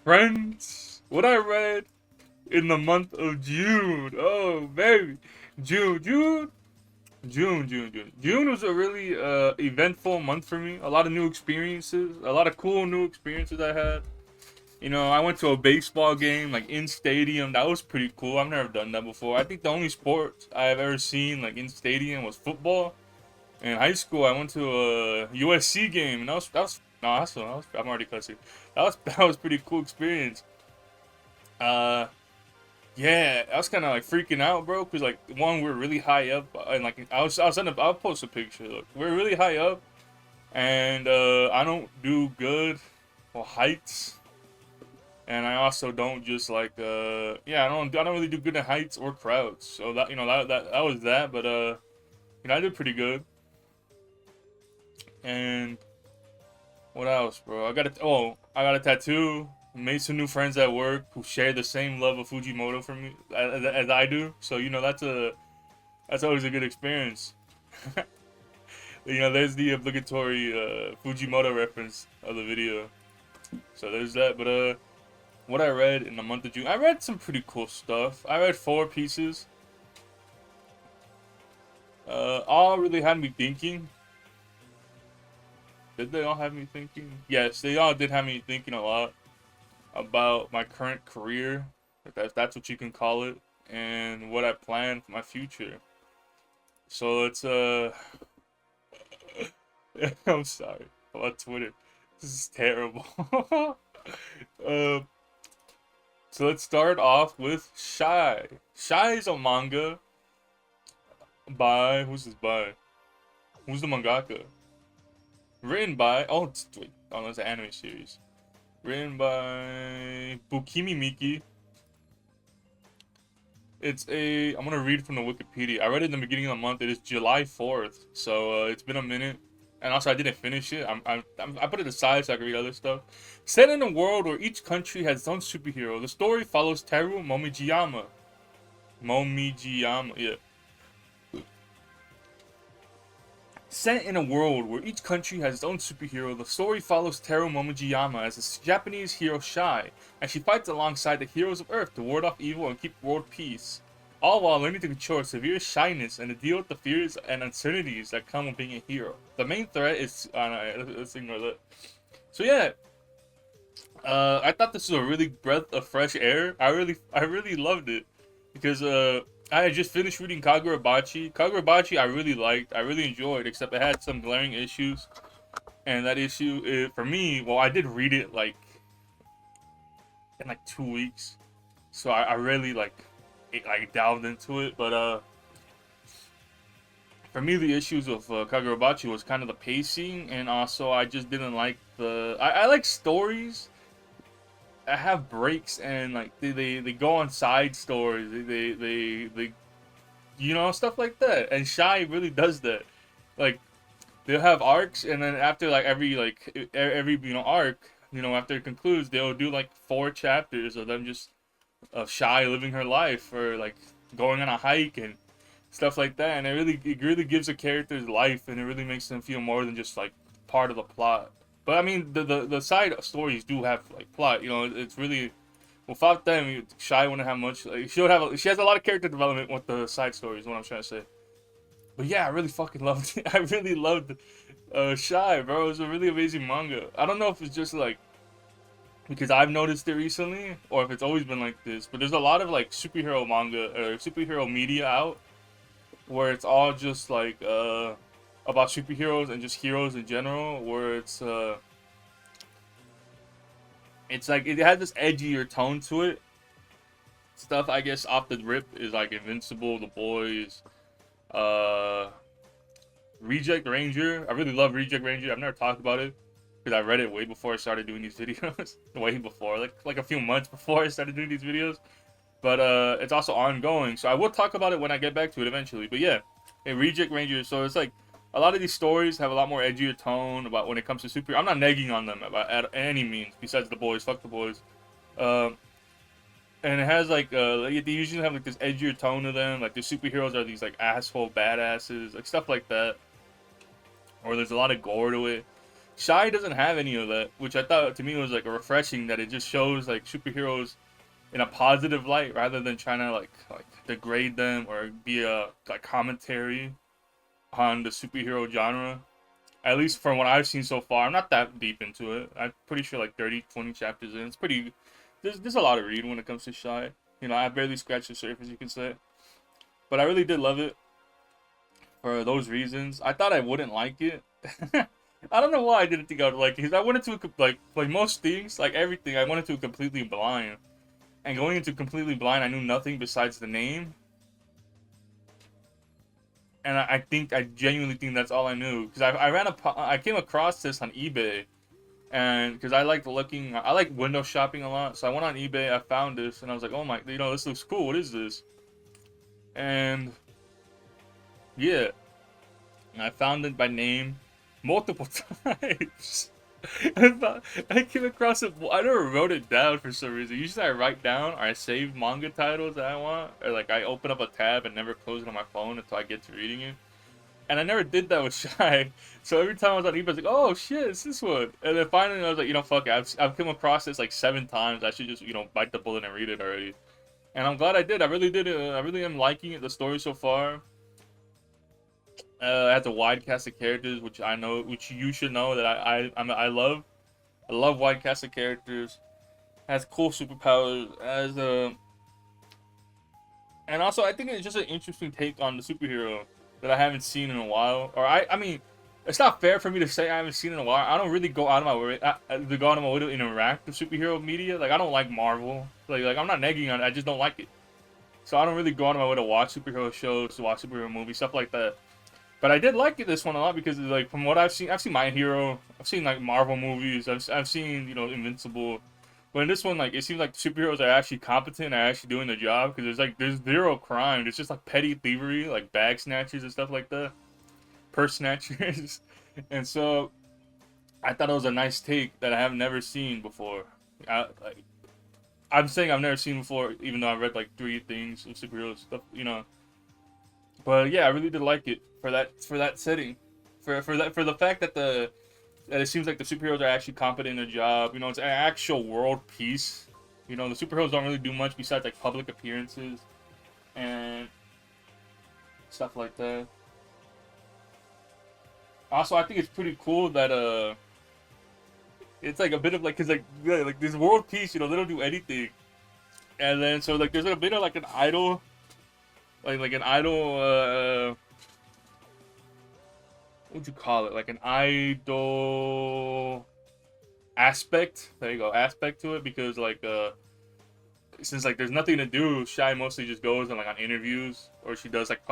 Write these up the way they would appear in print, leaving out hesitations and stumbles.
Friends, what I read in the month of June. Oh, baby. June, June, June was a really eventful month for me. A lot of new experiences, a lot of cool new experiences I had. You know, I went to a baseball game like in stadium. That was pretty cool. I've never done that before. I think the only sport I've ever seen like in stadium was football. In high school, I went to a USC game, and that was no, I'm already cussing. That was pretty cool experience. Uh, yeah, I was kind of like freaking out, bro, because like one, we're really high up, and like I'll post a picture. Look, we're really high up, and I don't do good for heights, and I also don't just like yeah, I don't really do good in heights or crowds. So that that was that, but I did pretty good. And what else, bro? I got a tattoo. Made some new friends at work who share the same love of Fujimoto for me as I do. So that's always a good experience. There's the obligatory Fujimoto reference of the video. So there's that. But what I read in the month of June, I read some pretty cool stuff. I read four pieces. All really had me thinking. Did they all have me thinking? Yes, they all did have me thinking a lot about my current career, if that's what you can call it, and what I plan for my future. So let's I'm sorry about Twitter. This is terrible. uh, so let's start off with Shy. Shy is a manga by who's this by? Who's the mangaka? Written by it's an anime series. Written by Bukimi Miki. I'm gonna read from the Wikipedia. I read it in the beginning of the month. It is July 4th, so it's been a minute. And also, I didn't finish it. I put it aside so I can read other stuff. Set in a world where each country has its own superhero, the story follows Teru Momijiyama. Yeah. Set in a world where each country has its own superhero, the story follows Teru Momojiyama as a Japanese hero Shy, as she fights alongside the heroes of Earth to ward off evil and keep world peace, all while learning to control severe shyness and to deal with the fears and uncertainties that come with being a hero. The main threat is... let's ignore that. So yeah, I thought this was a really breath of fresh air. I really loved it because I had just finished reading Kagurabachi. Kagurabachi I really liked, I really enjoyed, except it had some glaring issues. And that issue, for me, well, I did read it like in like 2 weeks, so I really like delved into it. But for me, the issues of Kagurabachi was kind of the pacing, and also I just didn't like I like stories I have breaks and like they go on side stories. They stuff like that. And Shy really does that. Like they'll have arcs, and then after like every arc, after it concludes, they'll do like 4 chapters of them just of Shy living her life or like going on a hike and stuff like that. And it really gives a character's life, and it really makes them feel more than just like part of the plot. But I mean, the side stories do have like plot. It's really without them, Shy wouldn't have much. Like, she has a lot of character development with the side stories. Is what I'm trying to say. But yeah, I really fucking loved it. I really loved Shy, bro. It was a really amazing manga. I don't know if it's just like because I've noticed it recently, or if it's always been like this. But there's a lot of like superhero manga or superhero media out where it's all just like about superheroes and just heroes in general, where it's like it has this edgier tone to it. Stuff I guess off the rip is like Invincible, The Boys, uh, Reject Ranger. I really love Reject Ranger. I've never talked about it because I read it way before I started doing these videos. Way before, like a few months before I started doing these videos. But it's also ongoing, so I will talk about it when I get back to it eventually. But yeah, Reject Ranger. So it's like a lot of these stories have a lot more edgier tone about when it comes to super. I'm not negging on them about at any means. Besides The Boys, fuck The Boys. And it has like they usually have like this edgier tone to them. Like the superheroes are these like asshole badasses, like stuff like that. Or there's a lot of gore to it. Shy doesn't have any of that, which I thought to me was like refreshing. That it just shows like superheroes in a positive light rather than trying to like degrade them or be a like commentary on the superhero genre. At least from what I've seen so far, I'm not that deep into it. I'm pretty sure like 30, 20 chapters in. It's pretty. There's a lot to read when it comes to Shy. You know, I barely scratched the surface, you can say. But I really did love it for those reasons. I thought I wouldn't like it. I don't know why I didn't think I would like it. Because I went into it, like most things, like everything, I went into it completely blind. And going into completely blind, I knew nothing besides the name. And I genuinely think that's all I knew. Because I came across this on eBay. And because I like window shopping a lot. So I went on eBay, I found this, and I was like, oh my, this looks cool. What is this? And yeah, I found it by name multiple times. I came across it. I never wrote it down for some reason. Usually I write down or I save manga titles that I want, or like I open up a tab and never close it on my phone until I get to reading it. And I never did that with Shy. So every time I was on eBay, I was like, oh shit, it's this one. And then finally I was like, fuck it. I've come across this like 7 times. I should just, bite the bullet and read it already. And I'm glad I did. I really did. I really am liking it. The story so far. It has a wide cast of characters, which you should know that I love. I love wide cast of characters. Has cool superpowers. And also I think it's just an interesting take on the superhero that I haven't seen in a while. Or I mean, it's not fair for me to say I haven't seen in a while. I don't really go out of my way to interact with superhero media. Like I don't like Marvel. Like I'm not negging on it. I just don't like it. So I don't really go out of my way to watch superhero shows, to watch superhero movies, stuff like that. But I did like this one a lot because like from what I've seen My Hero. I've seen like Marvel movies. I've seen Invincible. But in this one, like it seems like superheroes are actually competent, are actually doing their job because there's zero crime. It's just like petty thievery, like bag snatchers and stuff like that, purse snatchers, and so I thought it was a nice take that I have never seen before. I'm saying I've never seen before, even though I read like 3 things of superhero stuff. But yeah, I really did like it for that setting, for the fact that it seems like the superheroes are actually competent in their job. It's an actual world peace. The superheroes don't really do much besides like public appearances and stuff like that. Also, I think it's pretty cool that it's like a bit of like, cause like yeah, like this world peace, they don't do anything, and then so like there's a bit of like an idol, like an idol. What would you call it? Like an idol aspect. There you go, aspect to it, because like since like there's nothing to do, Shy mostly just goes and like on interviews, or she does like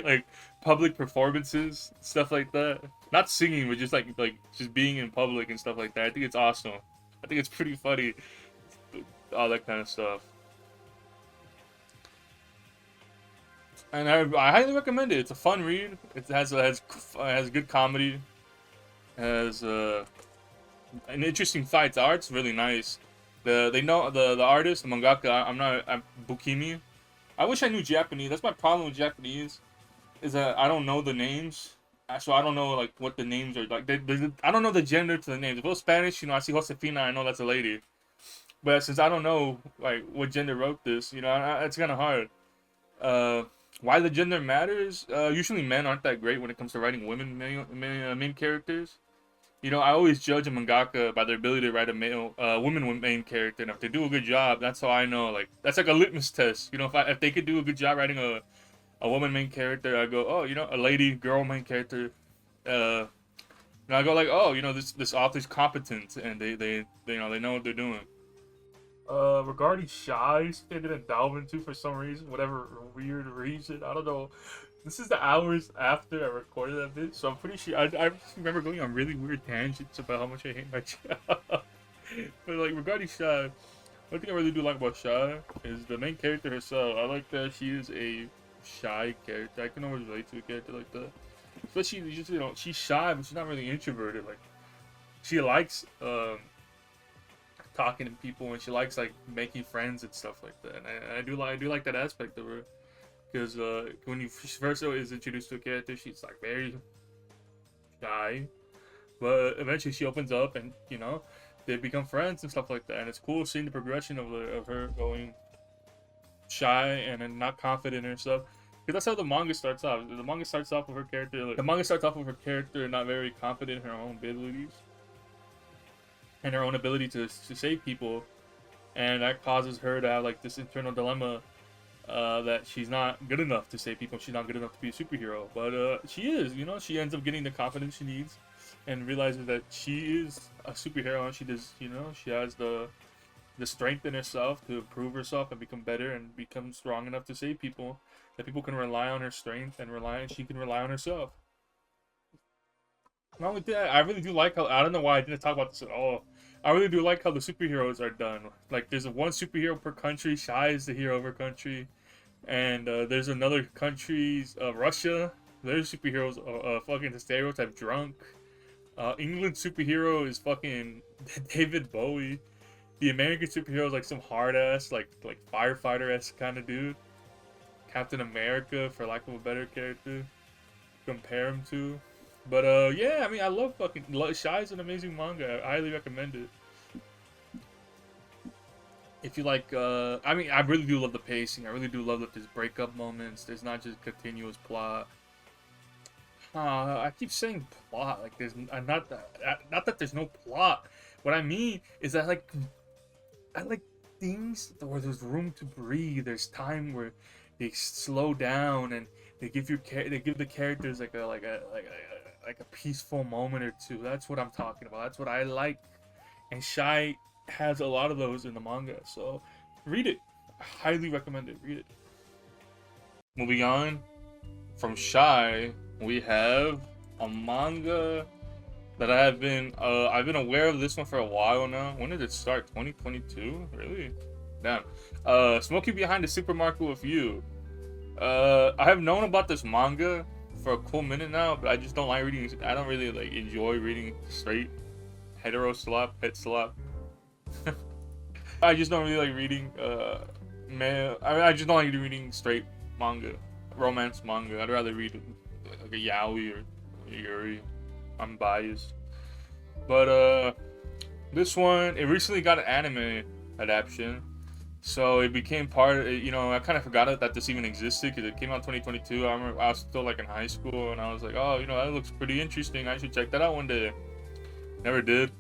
like public performances, stuff like that. Not singing, but just like just being in public and stuff like that. I think it's awesome. I think it's pretty funny, all that kind of stuff. And I highly recommend it. It's a fun read. It has good comedy. Has an interesting fight. The art's really nice. The artist, the mangaka. I'm Bukimi. I wish I knew Japanese. That's my problem with Japanese, is that I don't know the names. So I don't know like what the names are like. I don't know the gender to the names. If it was Spanish, I see Josefina, I know that's a lady. But since I don't know like what gender wrote this, it's kind of hard. Why the gender matters? Usually men aren't that great when it comes to writing main characters. I always judge a mangaka by their ability to write a woman main character, and if they do a good job, that's how I know. Like that's like a litmus test. If they could do a good job writing a woman main character, I go, oh, a lady girl main character. And I go like, oh, this author's competent, and they know what they're doing. Regarding Shy, they didn't delve into for some reason, whatever weird reason, I don't know. This is the hours after I recorded that bit, so I'm pretty sure I remember going on really weird tangents about how much I hate my job. But like regarding Shy, one thing I really do like about Shy is the main character herself. I like that she is a shy character. I can always relate to a character like that. Especially just she's shy, but she's not really introverted. Like she likes talking to people, and she likes like making friends and stuff like that. And I do like that aspect of her, because when you first is introduced to a character, she's like very guy. But eventually she opens up, and you know, they become friends and stuff like that. And it's cool seeing the progression of her going shy and then not confident in herself. Because that's how the manga starts off. The manga starts off with her character. Like, the manga starts off with her character not very confident in her own abilities and her own ability to save people, and that causes her to have like this internal dilemma that she's not good enough to save people. She's not good enough to be a superhero, but she is. You know, she ends up getting the confidence she needs, and realizes that she is a superhero, and she does. You know, she has the strength in herself to improve herself and become better and become strong enough to save people. That people can rely on her strength and she can rely on herself. Not only that, I really do like how, I don't know why I didn't talk about this at all. I really do like how the superheroes are done. Like, there's one superhero per country. Shy is the hero of her country. And there's another country's, Russia. Their superheroes are fucking the stereotype drunk. England's superhero is fucking David Bowie. The American superhero is like some hard ass, like firefighter esque kind of dude. Captain America, for lack of a better character, compare him to. But yeah, I mean, I love fucking Shy is an amazing manga. I highly recommend it. If you like, I mean, I really do love the pacing. I really do love that there's breakup moments. There's not just continuous plot. I keep saying plot, like there's not that there's no plot. What I mean is that I like things where there's room to breathe. There's time where they slow down and they give the characters like a peaceful moment or two. That's what I'm talking about. That's what I like. And Shy has a lot of those in the manga. So read it. I highly recommend it. Read it. Moving on from Shy, we have a manga that I've been aware of this one for a while now. When did it start? 2022? Really? Damn. Smoky Behind the Supermarket with You. I have known about this manga for a cool minute now, but I just don't like reading. I don't really like enjoy reading straight hetero slop, pet slop. I just don't really like reading I just don't like reading straight manga, romance manga. I'd rather read like a yaoi or yuri. I'm biased, but this one, it recently got an anime adaptation, so it became part of, you know, I kind of forgot that this even existed because it came out in 2022. I remember I was still like in high school, and I was like, oh, you know, that looks pretty interesting. I should check that out one day. Never did.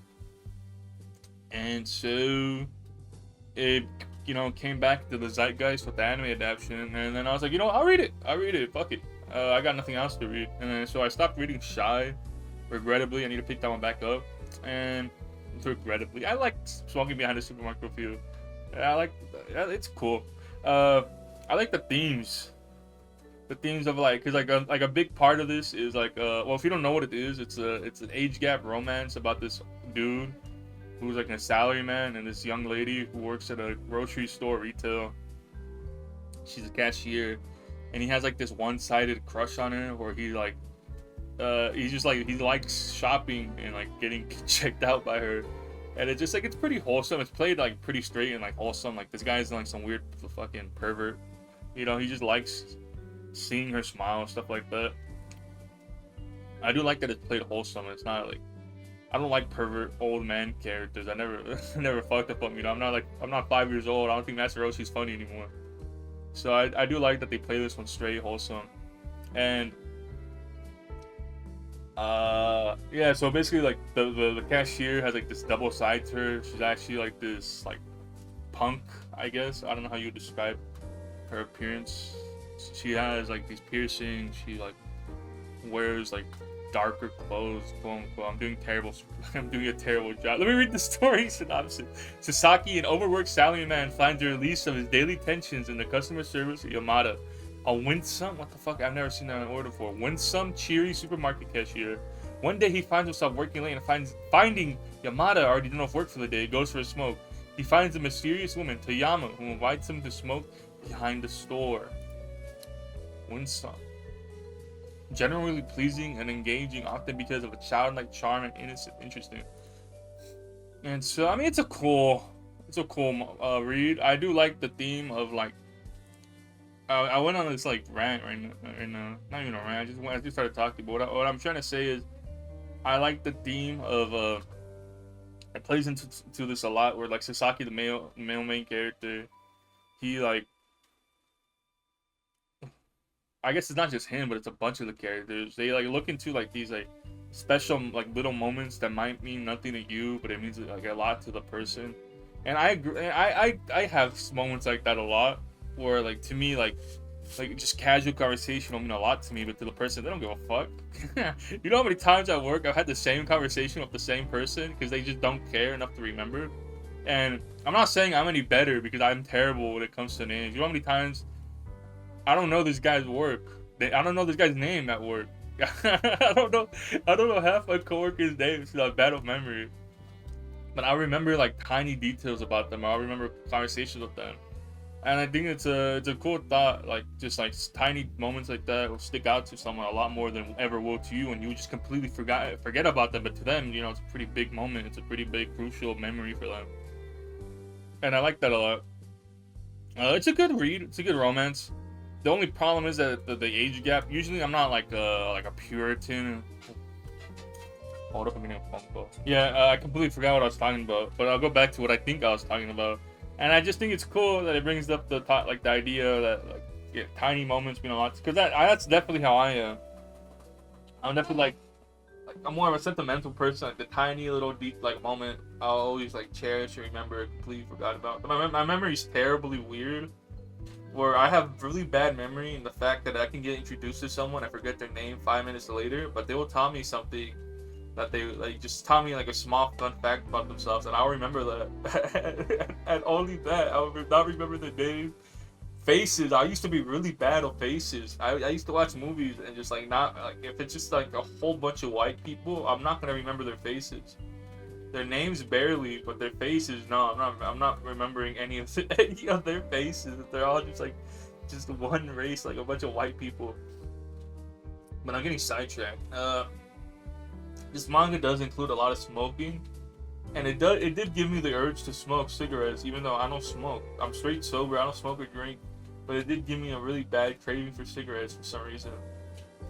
And so it, you know, came back to the zeitgeist with the anime adaptation, and then I was like, you know, I'll read it, fuck it. I got nothing else to read, and then so I stopped reading Shy. Regrettably, I need to pick that one back up. And regrettably, I like Smoking Behind the Supermarket with You. It's cool. I like the themes. The themes of like, cause like a big part of this is like, well, if you don't know what it is, it's an age gap romance about this dude who's like a salaryman and this young lady who works at a grocery store retail. She's a cashier, and he has like this one-sided crush on her, where he like, he's just like, he likes shopping and like getting checked out by her. And it's just like, it's pretty wholesome. It's played like pretty straight and like wholesome. Like, this guy's like some weird fucking pervert. You know, he just likes seeing her smile and stuff like that. I do like that it's played wholesome. It's not like, I don't like pervert old man characters. I never fucked up on, you know. I'm not 5 years old. I don't think Master Roshi's funny anymore. So I do like that they play this one straight, wholesome. And yeah, so basically like the cashier has like this double side to her. She's actually like this like punk, I guess. I don't know how you would describe her appearance. She has like these piercings. She like wears like darker clothes, quote unquote. I'm doing a terrible job. Let me read the story synopsis. Sasaki, an overworked salaryman, finds a release of his daily tensions in the customer service at Yamada. A winsome, what the fuck? I've never seen that in order before. Winsome, cheery supermarket cashier. One day he finds himself working late and finding Yamada already done off work for the day, goes for a smoke. He finds a mysterious woman, Toyama, who invites him to smoke behind the store. Winsome. Generally pleasing and engaging, often because of a childlike charm and innocent, interesting. And so, I mean, it's a cool read. I do like the theme of like, I went on this like rant right now, not even a rant. I just started talking. But what I'm trying to say is, I like the theme of it plays into to this a lot, where like Sasaki, the male main character, he like, I guess it's not just him, but it's a bunch of the characters. They like look into like these like special like little moments that might mean nothing to you, but it means like a lot to the person. And I agree. I have moments like that a lot, where like to me like just casual conversation will mean a lot to me, but to the person they don't give a fuck. You know how many times at work I've had the same conversation with the same person because they just don't care enough to remember. And I'm not saying I'm any better because I'm terrible when it comes to names. You know how many times I don't know this guy's work. I don't know this guy's name at work. I don't know. I don't know half my coworkers' names because I have bad memory. But I remember like tiny details about them. I remember conversations with them, and I think it's a cool thought. Like just like tiny moments like that will stick out to someone a lot more than ever will to you, and you just completely forget about them. But to them, you know, it's a pretty big moment. It's a pretty big crucial memory for them, and I like that a lot. It's a good read. It's a good romance. The only problem is that the age gap. Usually, I'm not like a Puritan. Hold up, I'm getting a phone call. Yeah, I completely forgot what I was talking about, but I'll go back to what I think I was talking about. And I just think it's cool that it brings up the like the idea that like tiny moments mean a lot, because that's definitely how I am. I'm definitely like I'm more of a sentimental person. Like the tiny little deep like moment, I'll always like cherish and remember. Completely forgot about. But my memory's terribly weird, where I have really bad memory in the fact that I can get introduced to someone, I forget their name 5 minutes later, but they will tell me something that they like just tell me like a small fun fact about themselves, and I'll remember that. And only that, I will not remember the name. Faces, I used to be really bad on faces. I used to watch movies and just like not like if it's just like a whole bunch of white people, I'm not gonna remember their faces. Their names barely, but their faces, no, I'm not remembering any of their faces. They're all just one race, like a bunch of white people. But I'm getting sidetracked. This manga does include a lot of smoking, and it did give me the urge to smoke cigarettes, even though I don't smoke. I'm straight sober. I don't smoke or drink, but it did give me a really bad craving for cigarettes for some reason,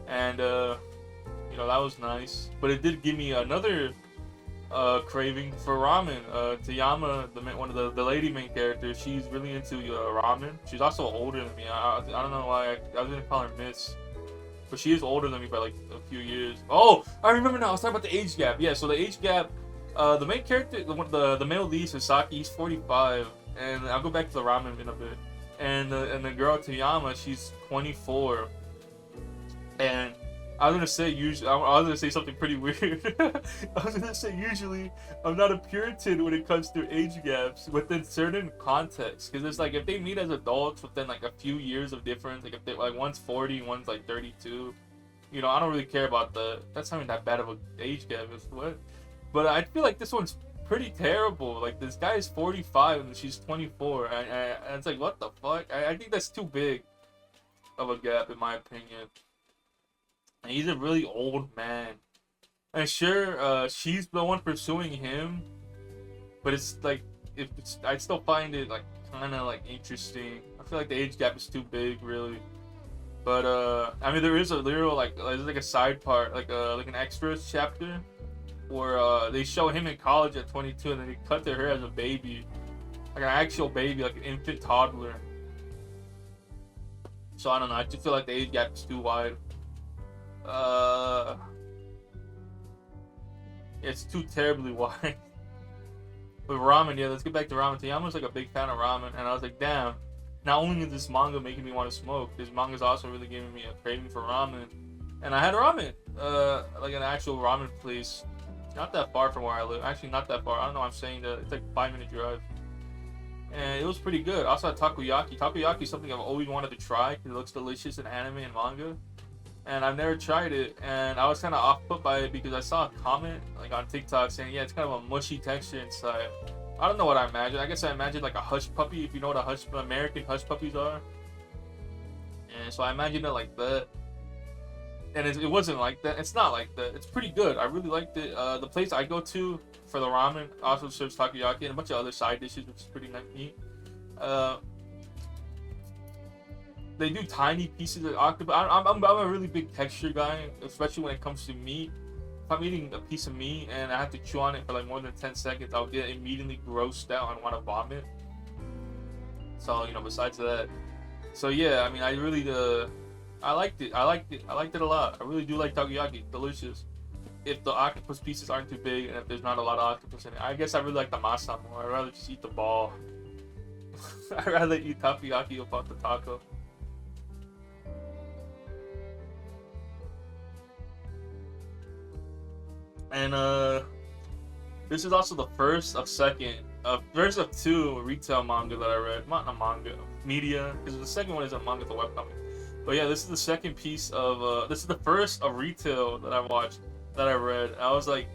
and you know, that was nice. But it did give me another craving for ramen. Tayama, one of the lady main characters, she's really into ramen. She's also older than me. I don't know why I was gonna call her Miss. But she is older than me by like a few years. Oh, I remember now. I was talking about the age gap. Yeah, so the age gap. The main character, the male lead, Sasaki, he's 45, and I'll go back to the ramen in a bit. And the girl Toyama, she's 24. And I was gonna say something pretty weird. I was gonna say usually I'm not a Puritan when it comes to age gaps within certain contexts, because it's like if they meet as adults within like a few years of difference, like if they like one's 40, one's like 32, you know, I don't really care about that's not even that bad of an age gap. Is what, but I feel like this one's pretty terrible. Like this guy is 45 and she's 24, and it's like what the fuck? I think that's too big of a gap in my opinion. And he's a really old man. And sure, she's the one pursuing him, but it's like, I still find it like kind of like interesting. I feel like the age gap is too big, really. But I mean, there is a literal like there's like a side part, like an extra chapter, where they show him in college at 22, and then they cut their hair as a baby, like an actual baby, like an infant toddler. So I don't know. I just feel like the age gap is too wide. It's too terribly wide. With ramen, yeah, let's get back to ramen. Tayama's like a big fan of ramen, and I was like, damn, not only is this manga making me want to smoke, this manga's also really giving me a craving for ramen. And I had ramen, like an actual ramen place, not that far from where I live. Actually, not that far. I don't know why I'm saying that. It's like a 5-minute drive. And it was pretty good. I also had takoyaki. Takoyaki is something I've always wanted to try because it looks delicious in anime and manga. And I've never tried it, and I was kind of off put by it because I saw a comment like on TikTok saying, yeah, it's kind of a mushy texture inside. I don't know what I imagined. I guess I imagined like a hush puppy, if you know what American hush puppies are. And so I imagined it like that. And it wasn't like that. It's not like that. It's pretty good. I really liked it. The place I go to for the ramen also serves takoyaki and a bunch of other side dishes, which is pretty neat. They do tiny pieces of octopus. I'm a really big texture guy, especially when it comes to meat. if I'm eating a piece of meat and I have to chew on it for like more than 10 seconds, I'll get immediately grossed out and want to vomit. So, you know, besides that, so yeah, I mean, I really, I liked it. I liked it a lot. I really do like takoyaki. Delicious. If the octopus pieces aren't too big and if there's not a lot of octopus in it, I guess I really like the masa more. I'd rather just eat the ball. I'd rather eat takoyaki without the taco. And this is also the first of two retail manga that I read. Not a manga, media, because the second one is a manga, the webcomic. But yeah, this is the second piece of this is the first of retail that I watched, that I read. I was like,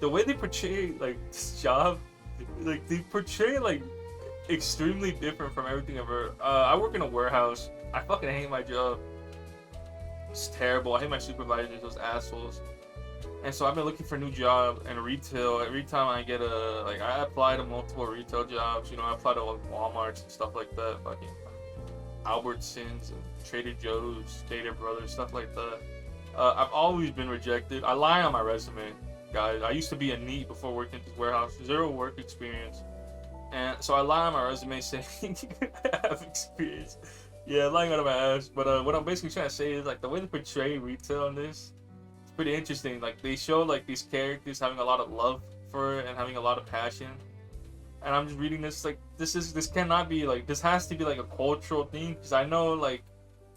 the way they portray like this job, like they portray like extremely different from everything I've heard. I work in a warehouse. I fucking hate my job. It's terrible. I hate my supervisors, those assholes. And so I've been looking for a new job in retail. Every time I get I apply to multiple retail jobs. You know, I apply to like Walmarts and stuff like that. Fucking Albertsons and Trader Joe's, Stater Brothers, stuff like that. I've always been rejected. I lie on my resume, guys. I used to be a NEET before working at this warehouse. 0 work experience. And so I lie on my resume saying I have experience. Yeah, lying out of my ass. But what I'm basically trying to say is like the way they portray retail in this, it's pretty interesting. Like they show like these characters having a lot of love for it and having a lot of passion. And I'm just reading this like this cannot be like, this has to be like a cultural thing, because I know like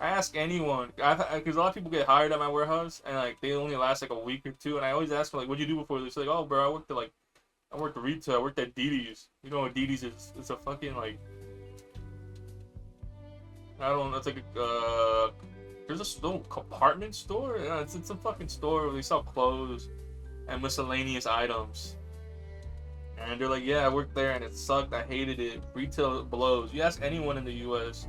I ask anyone, because a lot of people get hired at my warehouse and like they only last like a week or two, and I always ask them like, what'd you do before this? Like, oh bro, I worked at retail. I worked at DD's. You know what DD's is? It's a fucking like, I don't know. It's like there's a little compartment store. Yeah, it's a fucking store where they sell clothes and miscellaneous items. And they're like, yeah, I worked there and it sucked. I hated it. Retail blows. You ask anyone in the U.S.,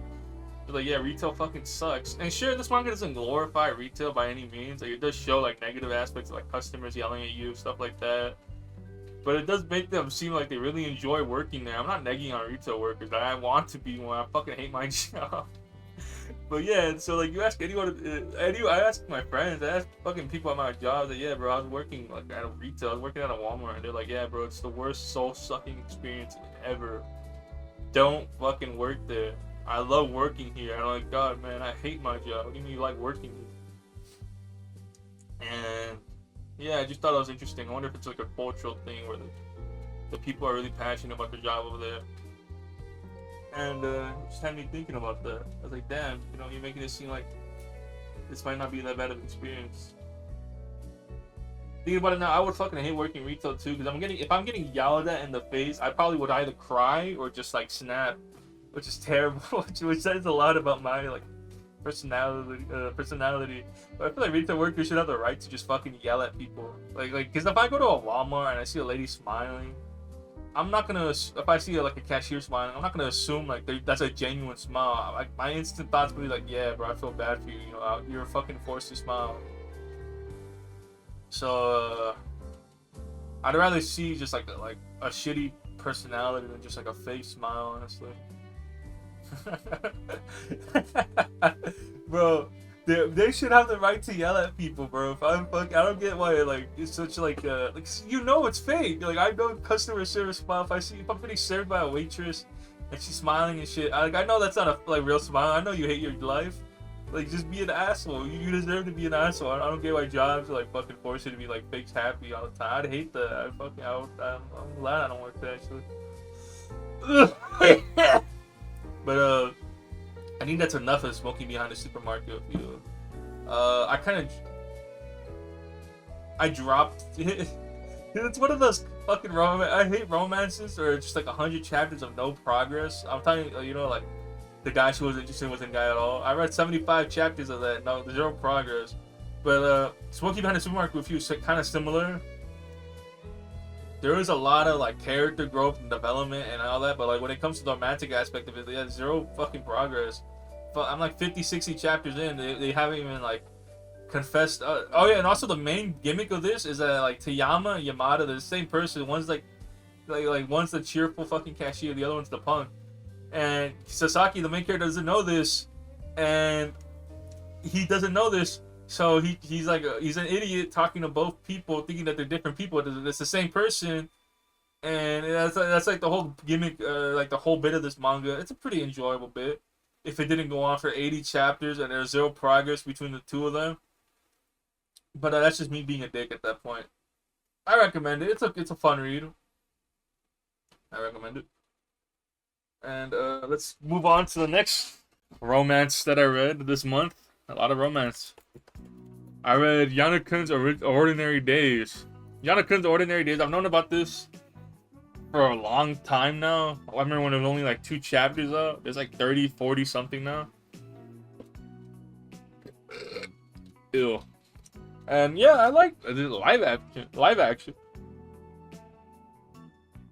they're like, yeah, retail fucking sucks. And sure, this manga doesn't glorify retail by any means. Like, it does show like negative aspects of like customers yelling at you, stuff like that. But it does make them seem like they really enjoy working there. I'm not negging on retail workers. I want to be one. I fucking hate my job. But yeah, and so like you ask anyone, I ask my friends, I ask fucking people at my job that, yeah, bro, I was working like at a retail, I was working at a Walmart, and they're like, yeah, bro, it's the worst soul-sucking experience ever. Don't fucking work there. I love working here. And I'm like, God, man, I hate my job. What do you mean you like working here? And yeah, I just thought it was interesting. I wonder if it's like a cultural thing where the people are really passionate about their job over there. And just had me thinking about that. I was like, damn, you know, you're making it seem like this might not be that bad of an experience. Thinking about it now, I would fucking hate working retail too, because if I'm getting yelled at in the face, I probably would either cry or just like snap, which is terrible, which says a lot about my like personality. But I feel like retail workers should have the right to just fucking yell at people, like because if I go to a Walmart and I see a lady smiling, I'm not gonna, if I see like a cashier smiling, I'm not gonna assume like that's a genuine smile. Like my instant thoughts would be like, yeah, bro, I feel bad for you. You know, you're fucking forced to smile. So I'd rather see just like a shitty personality than just like a fake smile, honestly. Bro, they should have the right to yell at people, bro. If I don't get why like it's such like you know it's fake. Like I know customer service smile. If I'm getting served by a waitress and she's smiling and shit, I know that's not a like real smile. I know you hate your life. Like just be an asshole. You deserve to be an asshole. I don't get why jobs are like fucking force you to be like fake happy all the time. I'd hate that. I'm glad I don't work there actually. But I think that's enough of smoking behind the supermarket with you. I dropped it. It's one of those fucking I hate romances or just like 100 chapters of no progress. I'm telling you, you know, like the guy she was interested in wasn't a guy at all. I read 75 chapters of that. No, there's zero progress. But smoking behind the supermarket with you is kind of similar. There is a lot of like character growth and development and all that, but like when it comes to the romantic aspect of it, they have zero fucking progress. I'm like 50, 60 chapters in, they haven't even like confessed. Oh yeah, and also the main gimmick of this is that like Tayama and Yamada, they're the same person. One's like one's the cheerful fucking cashier, the other one's the punk. And Sasaki, the main character, doesn't know this, and he doesn't know this. So he's like he's an idiot talking to both people, thinking that they're different people. It's the same person, and that's like the whole gimmick, like the whole bit of this manga. It's a pretty enjoyable bit. If it didn't go on for 80 chapters and there's zero progress between the two of them, but that's just me being a dick at that point. I recommend it. It's a fun read. I recommend it. And let's move on to the next romance that I read this month. A lot of romance. I read Yana-kun's Ordinary Days. Yana-kun's Ordinary Days. I've known about this for a long time now. I remember when it was only like 2 chapters out. There's like 30, 40 something now. Ew. And yeah, I like live action. Live action.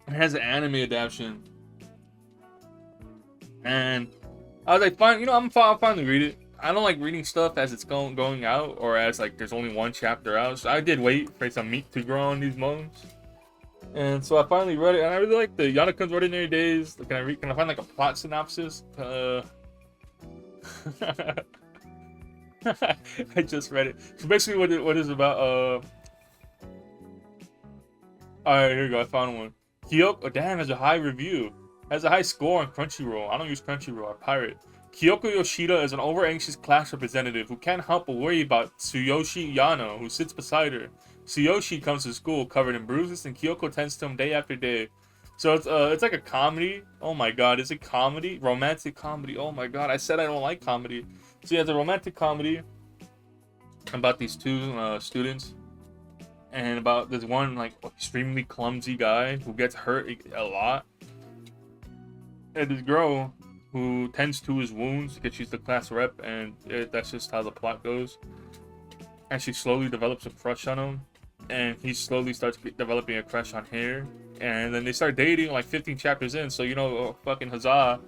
It has an anime adaptation. And I was like, fine, you know, I'm fine to read it. I don't like reading stuff as it's going out, or as like there's only 1 chapter out. So I did wait for some meat to grow on these bones. And so I finally read it, and I really like the Yana-kun's Ordinary Days. Can I find like a plot synopsis? I just read it. So basically what is about alright, here we go, I found one. Kyoko, oh, damn, has a high review. Has a high score on Crunchyroll. I don't use Crunchyroll, I pirate. Kyoko Yoshida is an over-anxious class representative who can't help but worry about Tsuyoshi Yano, who sits beside her. Tsuyoshi comes to school covered in bruises, and Kyoko tends to him day after day. So it's like a comedy. Oh my god, is it comedy? Romantic comedy. Oh my god, I said I don't like comedy. So yeah, it's a romantic comedy about these 2 students, and about this one like extremely clumsy guy who gets hurt a lot, and this girl who tends to his wounds because she's the class rep, and that's just how the plot goes. And she slowly develops a crush on him, and he slowly starts developing a crush on her, and then they start dating like 15 chapters in. So you know, fucking huzzah!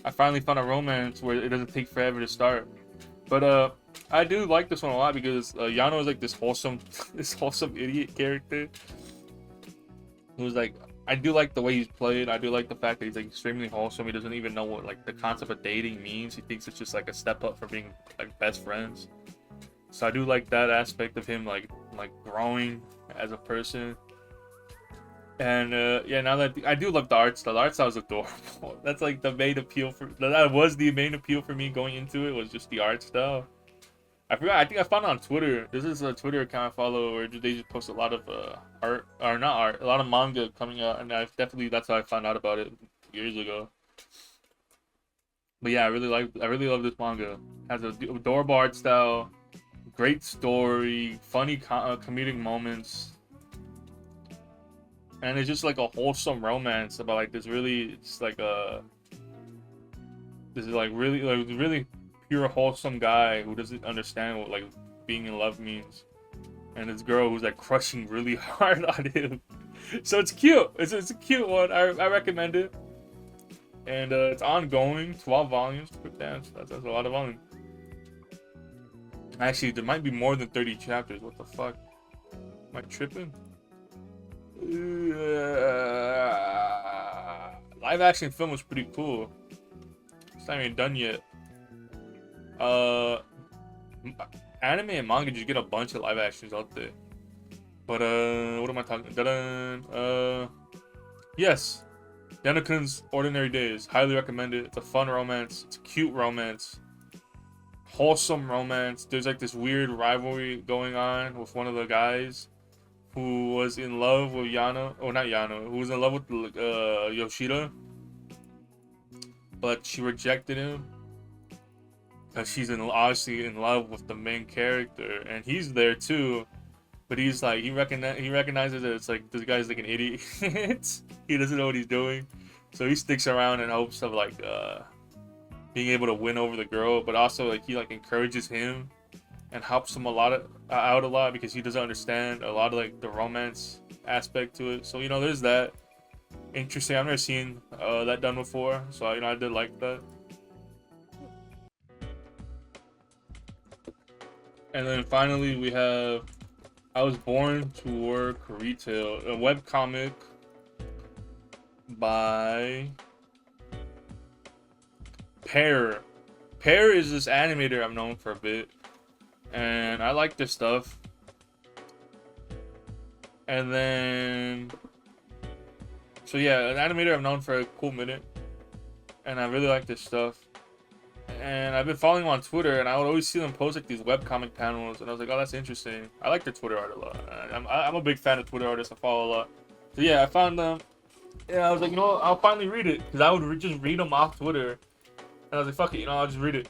I finally found a romance where it doesn't take forever to start. But I do like this one a lot because Yano is like this wholesome, this wholesome idiot character who's like. I do like the way he's played. I do like the fact that he's like extremely wholesome. He doesn't even know what like the concept of dating means. He thinks it's just like a step up for being like best friends. So I do like that aspect of him like growing as a person. And yeah, now that I do love the art style. The art style is adorable. That's like the main appeal for that was the main appeal for me going into it, was just the art style. I forgot. I think I found it on Twitter. This is a Twitter account I follow where they just post a lot of art, or not art, a lot of manga coming out, and that's how I found out about it years ago. But yeah, I really love this manga. It has an adorable art style, great story, funny comedic moments, and it's just like a wholesome romance about like this really, it's like this is like really pure wholesome guy who doesn't understand what like being in love means, and this girl who's like crushing really hard on him. So it's cute. It's a cute one. I recommend it, and it's ongoing. 12 volumes. Damn, that's a lot of volume. Actually, there might be more than 30 chapters. What the fuck? Am I tripping? Live action film was pretty cool. It's not even done yet. Anime and manga just get a bunch of live actions out there. But what am I talking about? Yes, Yana-kun's Ordinary Days. Highly recommend it. It's a fun romance. It's a cute romance. Wholesome romance. There's like this weird rivalry going on with one of the guys who was in love with Yano, or not Yano, who was in love with Yoshida, but she rejected him. Because she's obviously in love with the main character, and he's there too, but he's like he recognizes that it's like this guy's like an idiot. He doesn't know what he's doing, so he sticks around in hopes of like being able to win over the girl, but also like he like encourages him and helps him out a lot because he doesn't understand a lot of like the romance aspect to it. So you know, there's that. Interesting. I've never seen that done before, so you know, I did like that. And then finally we have I Was Born to Work Retail, a webcomic by Pear. Pear is this animator I've known for a bit. and I like this stuff. And then, so yeah, an animator I've known for a cool minute, and I really like this stuff. And I've been following him on Twitter, and I would always see them post like these webcomic panels, and I was like, oh, that's interesting. I like their Twitter art a lot. I'm a big fan of Twitter artists. I follow a lot. So yeah, I found them. Yeah, I was like, you know what? I'll finally read it, because I would just read them off Twitter. And I was like, fuck it, you know, I'll just read it.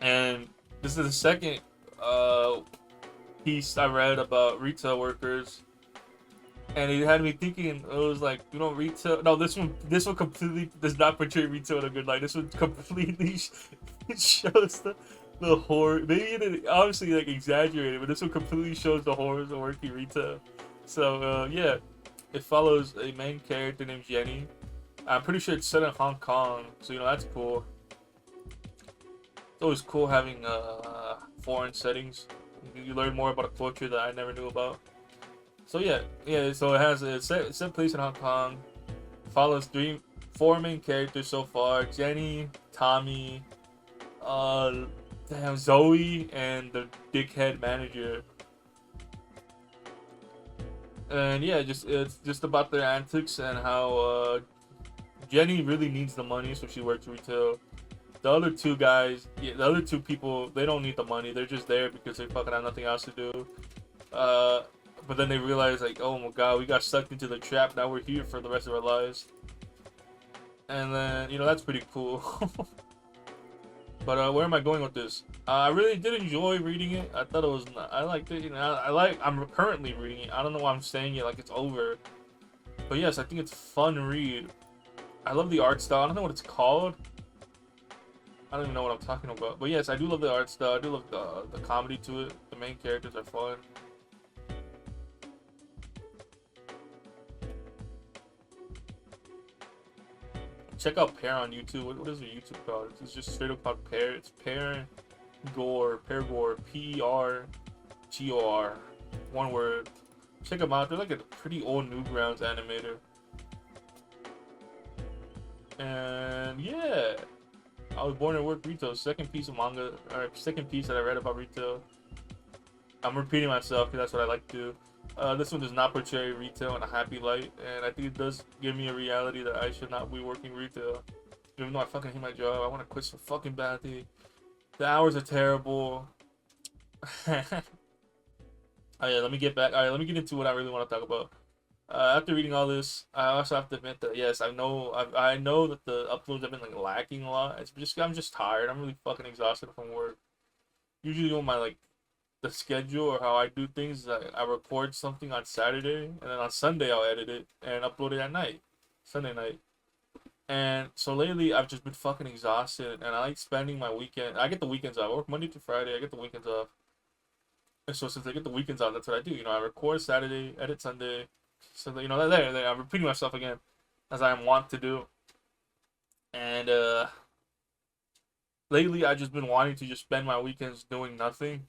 And this is the second piece I read about retail workers, and it had me thinking. It was like, you know, retail. No, this one completely does not portray retail in a good light. This one completely shows the horror. Maybe it obviously like exaggerated, but this one completely shows the horrors of working retail. So yeah, it follows a main character named Jenny. I'm pretty sure it's set in Hong Kong, so you know that's cool. It's always cool having foreign settings. You learn more about a culture that I never knew about. So yeah. So it has a set place in Hong Kong. Follows four main characters so far: Jenny, Tommy, Zoe, and the dickhead manager. And yeah, it's just about their antics and how Jenny really needs the money, so she works retail. The other two guys, the other two people, they don't need the money. They're just there because they fucking have nothing else to do. But then they realize, like, oh my god, we got sucked into the trap. Now we're here for the rest of our lives. And then, you know, that's pretty cool. But where am I going with this? I really did enjoy reading it. I thought it was, I liked it. You know, I'm currently reading it. I don't know why I'm saying it like it's over. But yes, I think it's a fun read. I love the art style. I don't know what it's called. I don't even know what I'm talking about. But yes, I do love the art style. I do love the comedy to it. The main characters are fun. Check out Pear on YouTube. What is the YouTube called? It's just straight up called Pear. It's Pear Gore. Pergor. One word. Check them out. They're like a pretty old Newgrounds animator. And yeah. I was born and worked retail. Second piece of manga, or second piece that I read about retail. I'm repeating myself because that's what I like to do. This one does not portray retail in a happy light, and I think it does give me a reality that I should not be working retail. Even though I fucking hate my job, I want to quit so fucking badly. The hours are terrible. Oh yeah, let me get back. All right, let me get into what I really want to talk about. After reading all this, I also have to admit that yes, I know that the uploads have been like lacking a lot. I'm just tired. I'm really fucking exhausted from work. Usually on my like the schedule or how I do things is I record something on Saturday, and then on Sunday I'll edit it and upload it at night, Sunday night. And so lately I've just been fucking exhausted, and I like spending my weekend. I get the weekends off. I work Monday to Friday. I get the weekends off. And so since I get the weekends off, that's what I do. You know, I record Saturday, edit Sunday. So you know, there, I'm repeating myself again, as I am wont to do. And lately I've just been wanting to just spend my weekends doing nothing.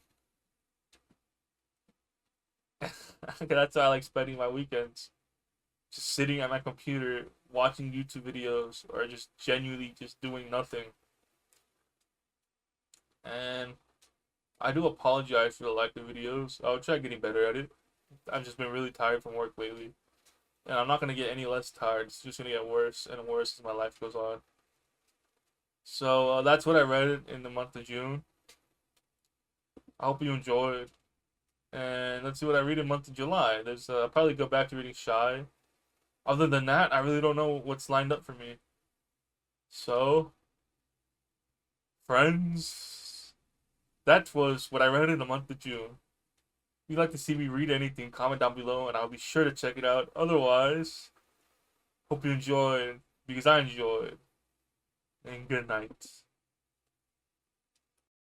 That's how I like spending my weekends. Just sitting at my computer, watching YouTube videos, or just genuinely just doing nothing. And I do apologize for the lack of videos. I'll try getting better at it. I've just been really tired from work lately. And I'm not going to get any less tired. It's just going to get worse and worse as my life goes on. So that's what I read in the month of June. I hope you enjoyed. And let's see what I read in the month of July. I'll probably go back to reading Shy. Other than that, I really don't know what's lined up for me. So, friends, that was what I read in the month of June. If you'd like to see me read anything, comment down below and I'll be sure to check it out. Otherwise, hope you enjoyed, because I enjoyed. And good night.